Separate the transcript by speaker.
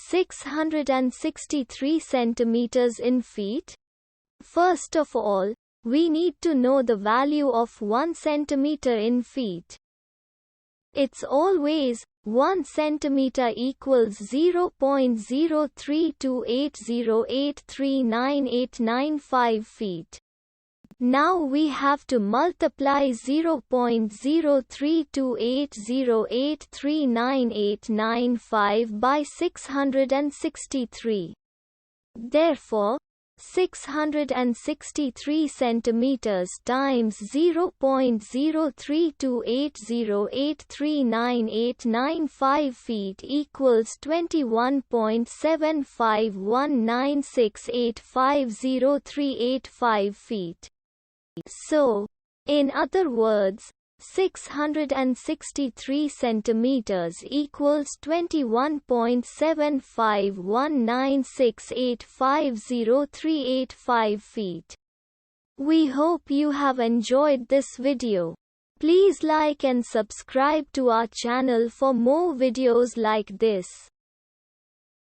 Speaker 1: 663 centimeters in feet? First of all, we need to know the value of 1 centimeter in feet. It's always 1 centimeter equals 0.03280839895 feet. Now we have to multiply 0.03280839895 by 663. Therefore, 663 centimeters times 0.03280839895 feet equals 21.751968503885 feet. So, in other words, 663 centimeters equals 21.751968503885 feet. We hope you have enjoyed this video. Please like and subscribe to our channel for more videos like this.